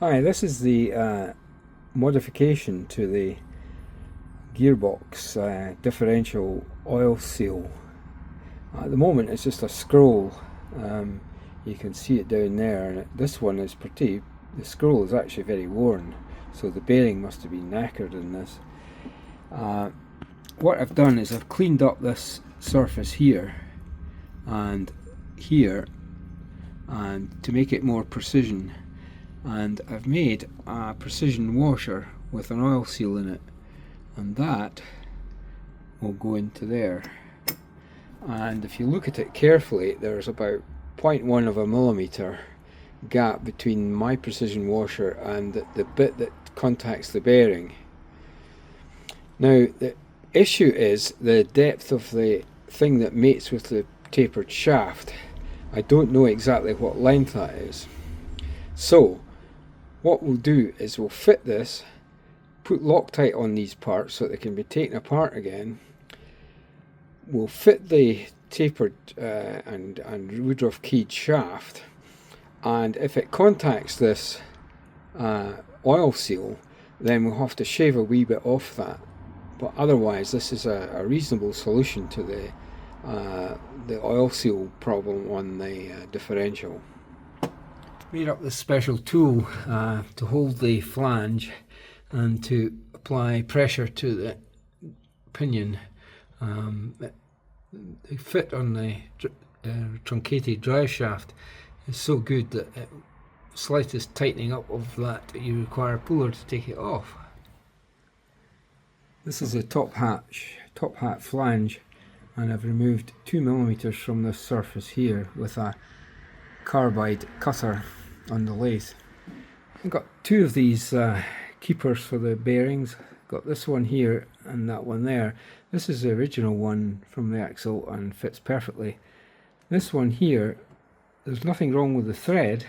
Hi, this is the modification to the gearbox differential oil seal. At the moment it's just a scroll. You can see it down there, and this one is the scroll is actually very worn, so the bearing must have been knackered in this. What I've done is I've cleaned up this surface here and here, and to make it more precision, and I've made a precision washer with an oil seal in it, and that will go into there. And if you look at it carefully, there's about 0.1 of a millimeter gap between my precision washer and the bit that contacts the bearing. Now the issue is the depth of the thing that mates with the tapered shaft. I don't know exactly what length that is. So what we'll do is we'll fit this, put Loctite on these parts so that they can be taken apart again. We'll fit the tapered and Woodruff keyed shaft, and if it contacts this oil seal, then we'll have to shave a wee bit off that. But otherwise, this is a reasonable solution to the oil seal problem on the differential. Made up this special tool to hold the flange and to apply pressure to the pinion. The fit on the truncated drive shaft is so good that slightest tightening up of that, you require a puller to take it off. This is a top hat flange, and I've removed 2 millimeters from this surface here with a carbide cutter on the lathe. I've got two of these keepers for the bearings. Got this one here and that one there. This is the original one from the axle and fits perfectly. This one here, there's nothing wrong with the thread,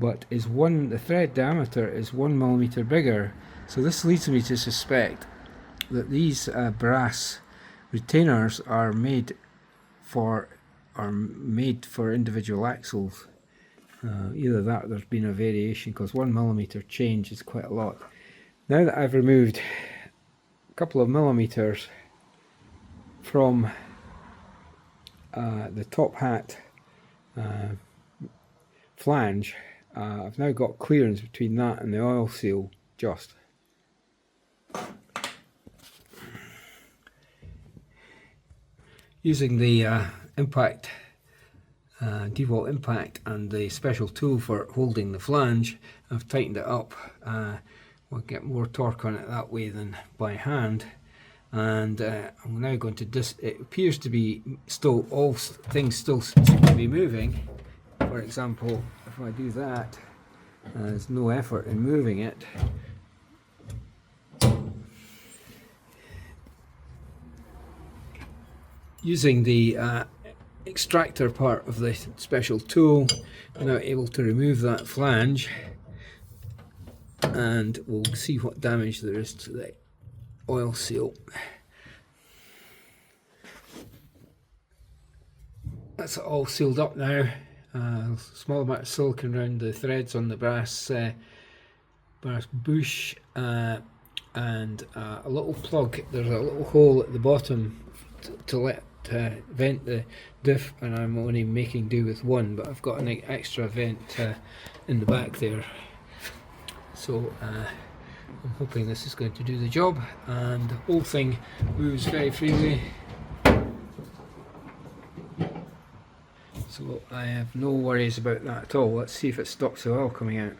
but the thread diameter is 1 millimeter bigger. So this leads me to suspect that these brass retainers are made for individual axles. Either that or there's been a variation, because 1 millimeter change is quite a lot. Now that I've removed a couple of millimeters from the top hat flange, I've now got clearance between that and the oil seal just. Using the impact DeWalt impact and the special tool for holding the flange, I've tightened it up. We'll get more torque on it that way than by hand, and I'm now going to it appears to be still, all things still seem to be moving. For example, if I do that, there's no effort in moving it. Using the extractor part of the special tool, I'm now able to remove that flange, and we'll see what damage there is to the oil seal. That's all sealed up now. A small amount of silicone around the threads on the brass bush, and a little plug. There's a little hole at the bottom to let vent the diff, and I'm only making do with one, but I've got an extra vent in the back there. So I'm hoping this is going to do the job, and the whole thing moves very freely. So I have no worries about that at all. Let's see if it stops the oil coming out.